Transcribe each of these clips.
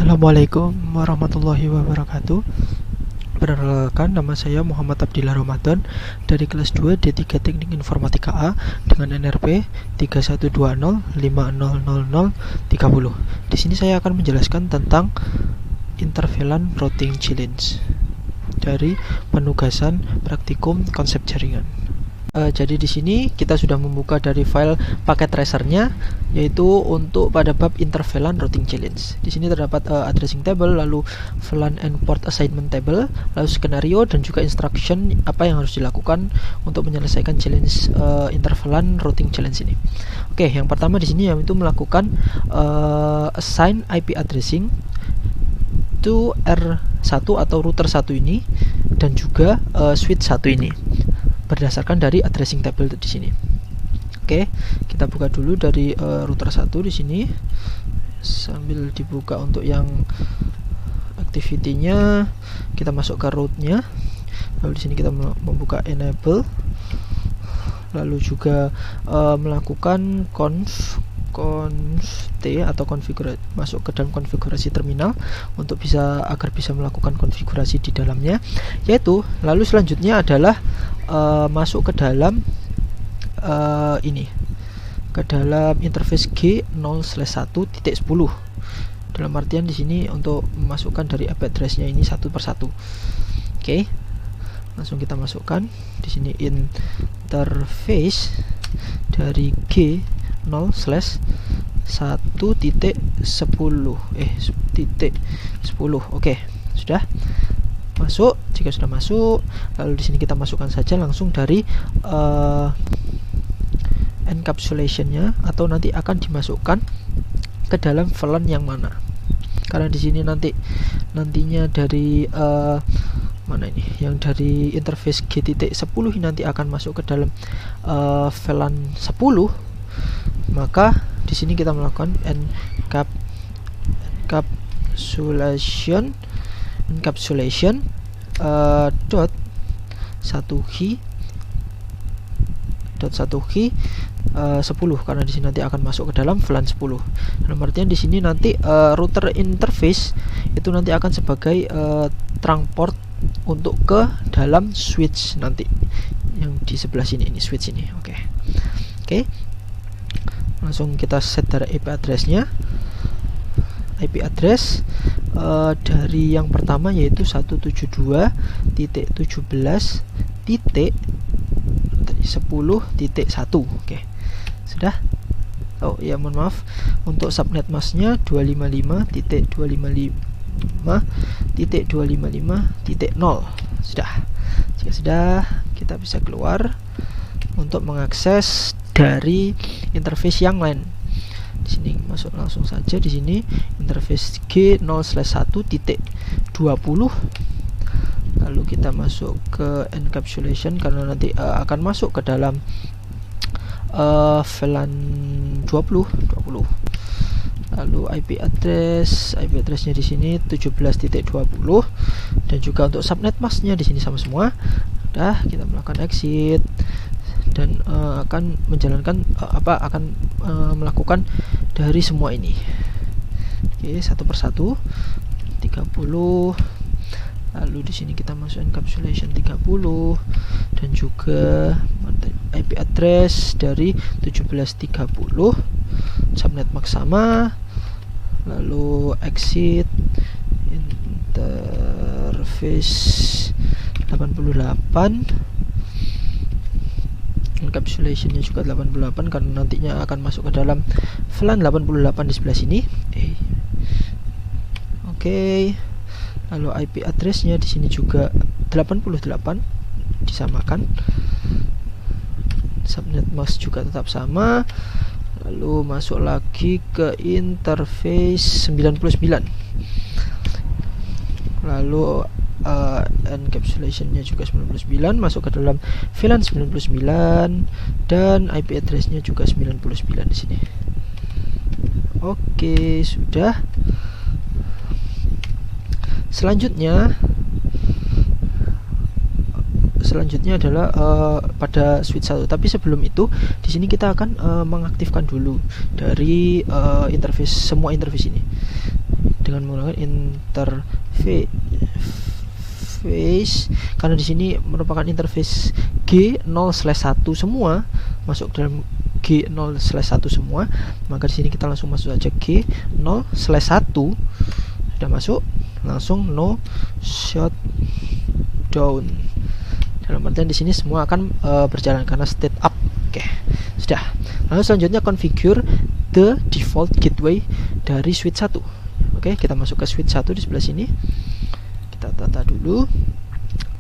Assalamualaikum warahmatullahi wabarakatuh. Perkenalkan, nama saya Muhammad Abdillah Ramadan dari kelas 2 D3 Teknik Informatika A dengan NRP 3120500030. Di sini saya akan menjelaskan tentang intervalent routing challenge dari penugasan praktikum konsep jaringan. Jadi di sini kita sudah membuka dari file paket tracernya, yaitu untuk pada bab intervalent routing challenge. Di sini terdapat addressing table, lalu VLAN and port assignment table, lalu skenario dan juga instruction apa yang harus dilakukan untuk menyelesaikan challenge intervalent routing challenge ini. Oke, yang pertama di sini yaitu melakukan assign IP addressing to R1 atau router 1 ini dan juga switch 1 ini, berdasarkan dari addressing table di sini. Oke, kita buka dulu dari router 1 di sini sambil dibuka untuk yang activity-nya. Kita masuk ke root-nya. Lalu di sini kita membuka enable. Lalu juga melakukan conf t atau konfigurasi, masuk ke dalam konfigurasi terminal untuk agar bisa melakukan konfigurasi di dalamnya, yaitu lalu selanjutnya adalah masuk ke dalam ke dalam interface G0/1.10. dalam artian di sini untuk memasukkan dari IP address-nya ini satu persatu. Oke, langsung kita masukkan di sini interface dari G0/1.10 Oke, sudah masuk. Jika sudah masuk, lalu di sini kita masukkan saja langsung dari encapsulation-nya, atau nanti akan dimasukkan ke dalam VLAN yang mana, karena di sini nantinya dari mana ini, yang dari interface G.10 nanti akan masuk ke dalam VLAN 10. Maka di sini kita melakukan encapsulation dot 1 key 10, karena di sini nanti akan masuk ke dalam VLAN 10. Dalam artian di sini nanti router interface itu nanti akan sebagai transport untuk ke dalam switch nanti yang di sebelah sini, ini switch ini. Oke, langsung kita set dari IP address-nya. IP address dari yang pertama yaitu 172.10.1. Oke, sudah. Oh ya, mohon maaf, untuk subnet masknya 255.255.255.0. Sudah. Jika sudah, kita bisa keluar untuk mengakses dari interface yang lain. Di sini masuk langsung saja di sini interface G0/1.20. Lalu kita masuk ke encapsulation karena nanti akan masuk ke dalam VLAN 20. Lalu IP address-nya di sini 17.20, dan juga untuk subnet masknya di sini sama semua. Udah, kita melakukan exit dan akan menjalankan melakukan dari semua ini. Oke, satu persatu 30. Lalu di sini kita masuk encapsulation 30 dan juga IP address dari 17.30, subnet mask sama. Lalu exit interface 88, encapsulation-nya juga 88 karena nantinya akan masuk ke dalam VLAN 88 di sebelah sini. Oke. Lalu IP address-nya di sini juga 88 disamakan. Subnet mask juga tetap sama. Lalu masuk lagi ke interface 99. Lalu encapsulation-nya juga 99, masuk ke dalam VLAN 99 dan IP address-nya juga 99 di sini. Oke, sudah. Selanjutnya adalah pada switch 1. Tapi sebelum itu, di sini kita akan mengaktifkan dulu dari semua interface ini. dengan menggunakan interface, karena di sini merupakan interface G0/1 semua, masuk dalam G0/1 semua, maka di sini kita langsung masuk saja G0/1. Sudah masuk, langsung no shutdown. Dalam artian di sini semua akan berjalan karena state up. Oke, sudah. Lalu selanjutnya configure the default gateway dari switch 1. Oke, kita masuk ke switch 1 di sebelah sini. Kita tata dulu.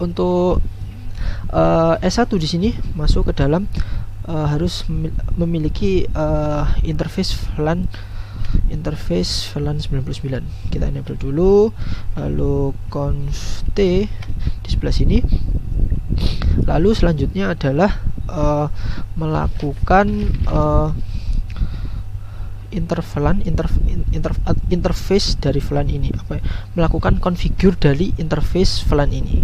Untuk S1 di sini masuk ke dalam harus memiliki interface VLAN 99. Kita enable dulu, lalu conf t di sebelah sini. Lalu selanjutnya adalah melakukan interface dari VLAN ini, melakukan configure dari interface VLAN ini,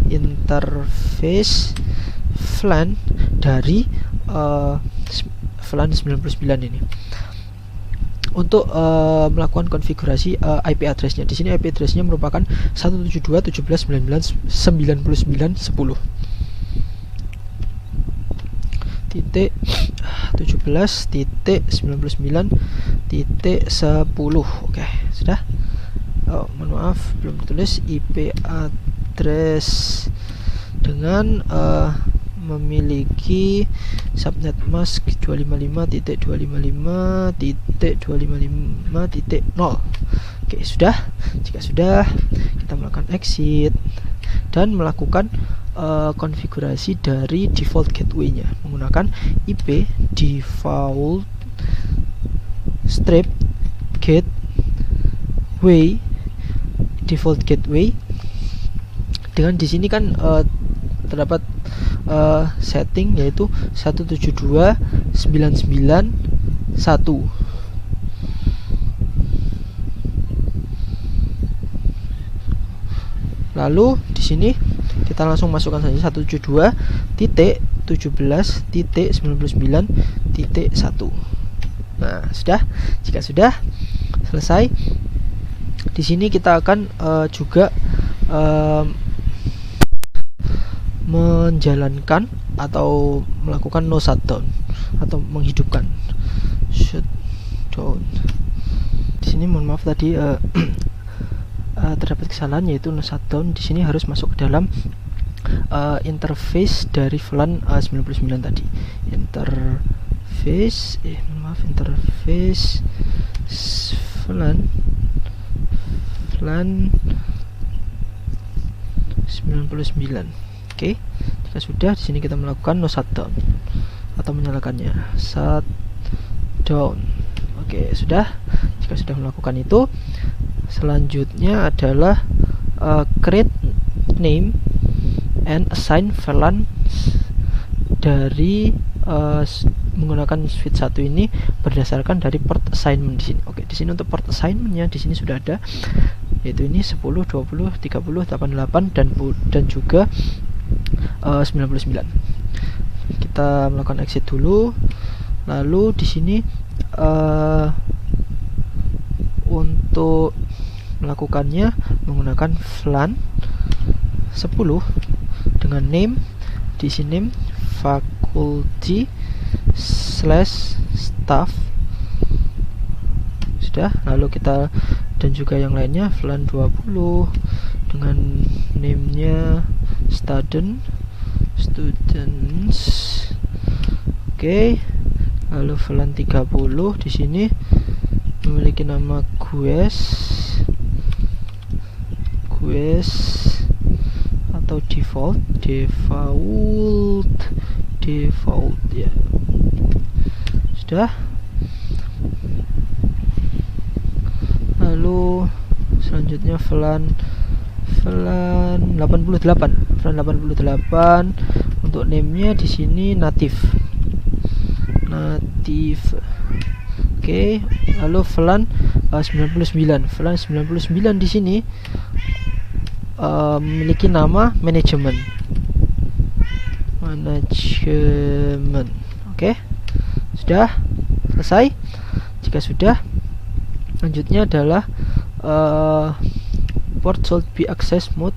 interface VLAN dari VLAN 99 ini. Untuk melakukan konfigurasi IP address-nya, di sini IP address-nya merupakan 172.17.99.10 titik 17.99.10. Oke, sudah. Mohon maaf belum ditulis IP address dengan memiliki subnet mask 255.255.255.0. Oke, sudah. Jika sudah, kita melakukan exit dan melakukan konfigurasi dari default gateway-nya menggunakan IP default strip gateway, default gateway. Dengan di sini kan terdapat setting yaitu 172.99.1. Lalu di sini kita langsung masukkan saja 172.17.99.1. Nah, sudah. Jika sudah selesai, di sini kita akan juga menjalankan atau melakukan no shutdown atau menghidupkan shutdown. Di sini mohon maaf tadi terdapat kesalahan, yaitu no shutdown di sini harus masuk ke dalam interface dari VLAN 99 tadi. Interface interface VLAN 99. Oke, jika sudah, di sini kita melakukan no shutdown atau menyalakannya, shutdown. Oke, sudah. Jika sudah melakukan itu, selanjutnya adalah create name and assign VLAN dari menggunakan switch 1 ini berdasarkan dari port assignment di sini. Oke, di sini untuk port assignmentnya di sini sudah ada, yaitu ini 10, 20, 30, 88 dan juga 99. Kita melakukan exit dulu. Lalu di sini untuk melakukannya menggunakan VLAN 10 dengan name, di sini name faculty/staff. Sudah. Lalu kita dan juga yang lainnya VLAN 20 dengan name-nya students. Oke. Lalu VLAN 30 di sini memiliki nama quest atau default ya. Sudah. Lalu selanjutnya VLAN 88 untuk name-nya di sini native. Oke, lalu VLAN 99 di sini memiliki nama manajemen. Oke, sudah selesai. Jika sudah, selanjutnya adalah port should be access mode.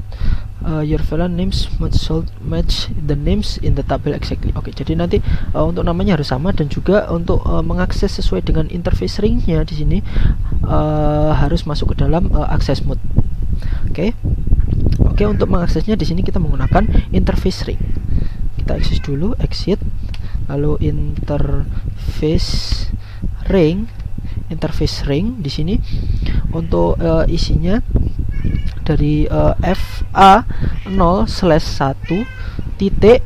Your VLAN names should match the names in the table exactly. Oke, jadi nanti untuk namanya harus sama, dan juga untuk mengakses sesuai dengan interface ringnya di sini harus masuk ke dalam access mode. Oke, untuk mengaksesnya di sini kita menggunakan interface ring. Kita akses dulu, exit, lalu interface ring di sini untuk isinya dari FA0/1 titik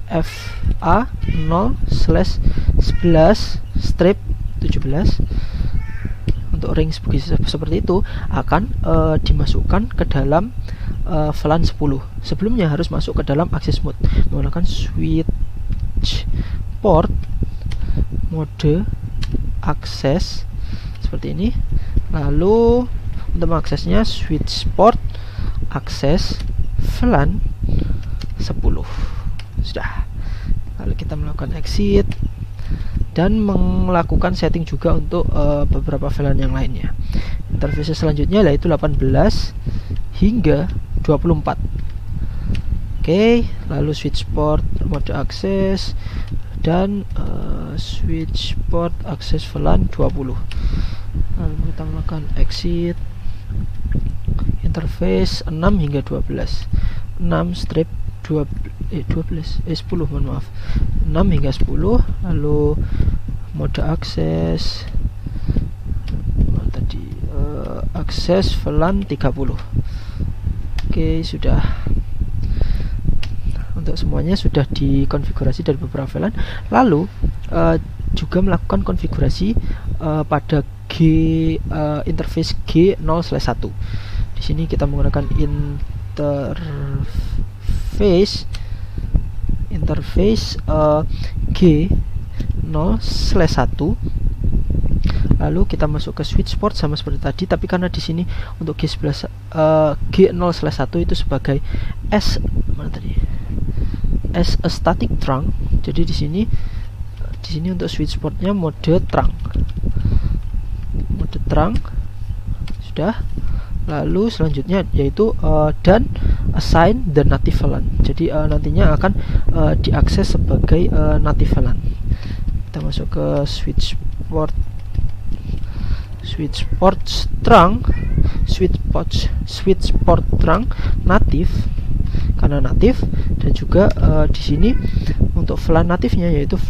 FA0/11 strip 17 untuk ring seperti itu akan dimasukkan ke dalam VLAN 10. Sebelumnya harus masuk ke dalam access mode menggunakan switch port mode akses seperti ini. Lalu untuk mengaksesnya switch port akses VLAN 10. Sudah. Lalu kita melakukan exit dan melakukan setting juga untuk beberapa VLAN yang lainnya. Interface selanjutnya yaitu 18 hingga 24. Oke, lalu switch port mode akses dan switch port akses VLAN 20. Lalu kita melakukan exit. Interface 6 hingga 12. 6 strip 10, mohon maaf. 6 hingga 10. Lalu mode akses akses VLAN 30. Oke, sudah. Untuk semuanya sudah dikonfigurasi dari beberapa VLAN. Lalu juga melakukan konfigurasi pada interface G0/1. Di sini kita menggunakan interface G0/1. Lalu kita masuk ke switch port sama seperti tadi, tapi karena di sini untuk G0/1 itu sebagai as a static trunk. Jadi di sini untuk switch portnya mode trunk. Sudah. Lalu selanjutnya yaitu dan assign the native VLAN. Jadi nantinya akan diakses sebagai native VLAN. Kita masuk ke switch port trunk native, karena native, dan juga di sini untuk VLAN natifnya yaitu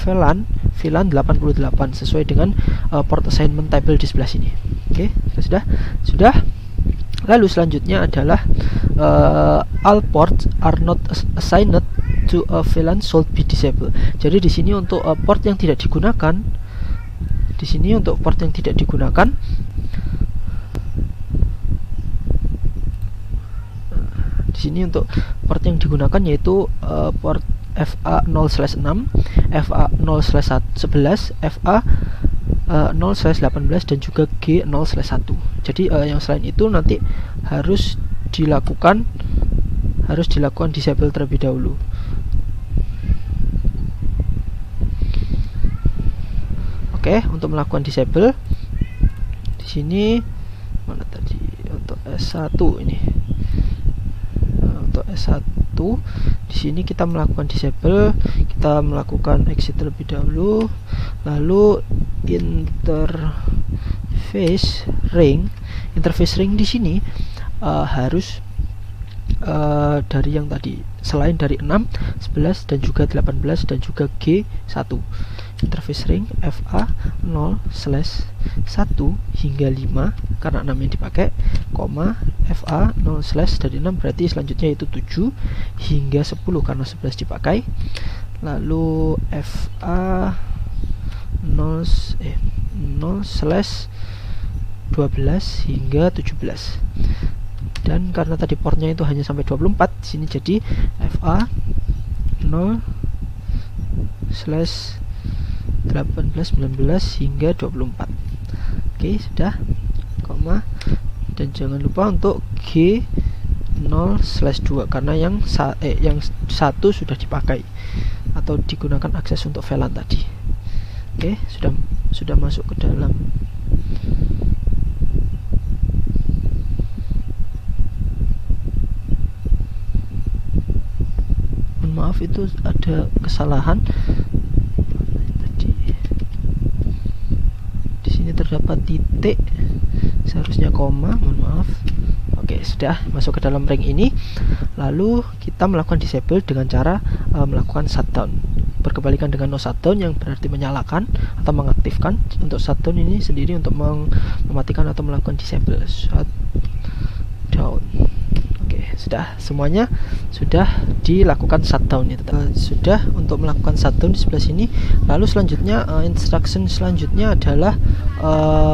VLAN 88 sesuai dengan port assignment table di sebelah sini. Oke, sudah. Lalu selanjutnya adalah all ports are not assigned to a VLAN should be disabled. Jadi di sini untuk port yang tidak digunakan, yaitu port FA0/6, FA0/11, FA0/18 dan juga G0/1. Jadi yang selain itu nanti harus dilakukan disable terlebih dahulu. Oke, untuk melakukan disable di sini mana tadi untuk S1 ini. Untuk S1 di sini kita melakukan disable, kita melakukan exit terlebih dahulu. Lalu interface ring di sini harus dari yang tadi, selain dari 6, 11 dan juga 18 dan juga G1. Interface ring FA0/1 hingga 5 karena 6 yang dipakai, FA0/ dari 6 berarti selanjutnya itu 7 hingga 10 karena 11 dipakai. Lalu FA0/12 hingga 17. Dan karena tadi portnya itu hanya sampai 24, di sini jadi FA0/18, 19 hingga 24. Oke, sudah. Dan jangan lupa untuk G0/2 karena yang satu sudah dipakai atau digunakan akses untuk VLAN tadi. Oke, sudah masuk ke dalam. Mohon maaf, itu ada kesalahan. Tadi di sini terdapat titik, seharusnya koma, mohon maaf. Oke, sudah masuk ke dalam ring ini. Lalu kita melakukan disable dengan cara melakukan shutdown. Berkebalikan dengan no shutdown yang berarti menyalakan atau mengaktifkan. Untuk shutdown ini sendiri untuk mematikan atau melakukan disable. Shutdown. Oke, sudah semuanya sudah dilakukan shutdown itu. Sudah untuk melakukan shutdown di sebelah sini. Lalu selanjutnya instruction selanjutnya adalah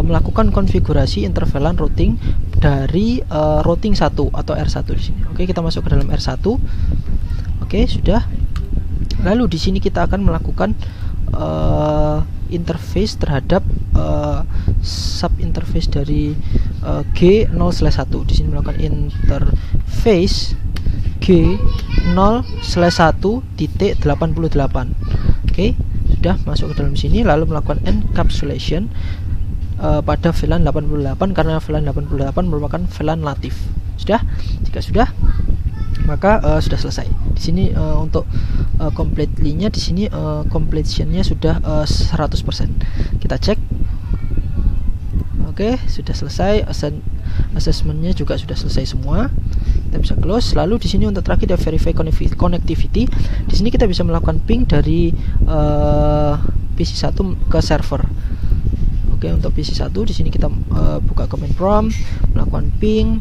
melakukan konfigurasi intervalan routing dari routing 1 atau R1 di sini. Oke, kita masuk ke dalam R1. Oke, sudah. Lalu di sini kita akan melakukan interface terhadap sub interface dari G0/1. Di sini melakukan interface G0/1.88. Oke, sudah masuk ke dalam sini. Lalu melakukan encapsulation pada VLAN 88 karena VLAN 88 merupakan VLAN natif. Sudah? Jika sudah, maka sudah selesai. Di sini untuk completely-nya di sini completion-nya sudah 100%. Kita cek. Oke, sudah selesai. Assessment-nya juga sudah selesai semua. Kita bisa close. Lalu di sini untuk terakhir ada verify connectivity. Di sini kita bisa melakukan ping dari PC1 ke server. Oke, untuk PC1 di sini kita buka command prompt, melakukan ping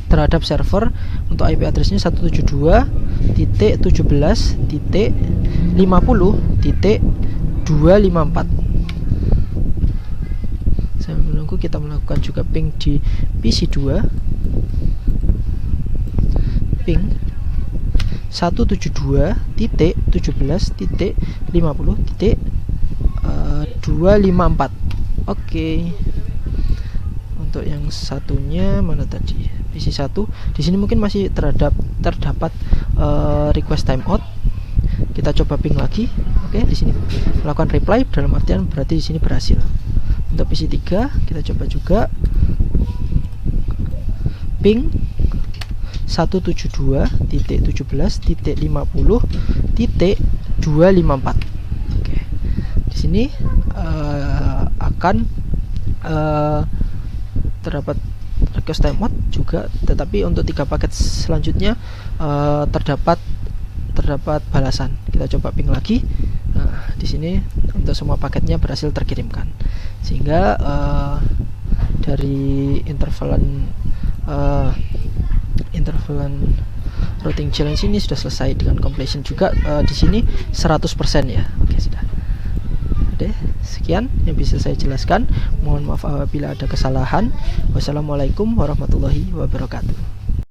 terhadap server untuk IP addressnya 172.17.50.254. Saya menunggu. Kita melakukan juga ping di PC2, ping 172.17.50.254. Oke. Untuk yang satunya mana tadi? PC1. Di sini mungkin masih terdapat request timeout. Kita coba ping lagi. Oke, di sini melakukan reply, dalam artian berarti di sini berhasil. Untuk PC3 kita coba juga ping 172.17.50.254. Oke. Di sini akan terdapat request timeout juga, tetapi untuk 3 paket selanjutnya terdapat balasan. Kita coba ping lagi. Nah, di sini untuk semua paketnya berhasil terkirimkan, sehingga dari intervalan routing challenge ini sudah selesai dengan completion juga. Di sini 100% ya. Oke, sudah. Oke, sekian yang bisa saya jelaskan. Mohon maaf apabila ada kesalahan. Wassalamualaikum warahmatullahi wabarakatuh.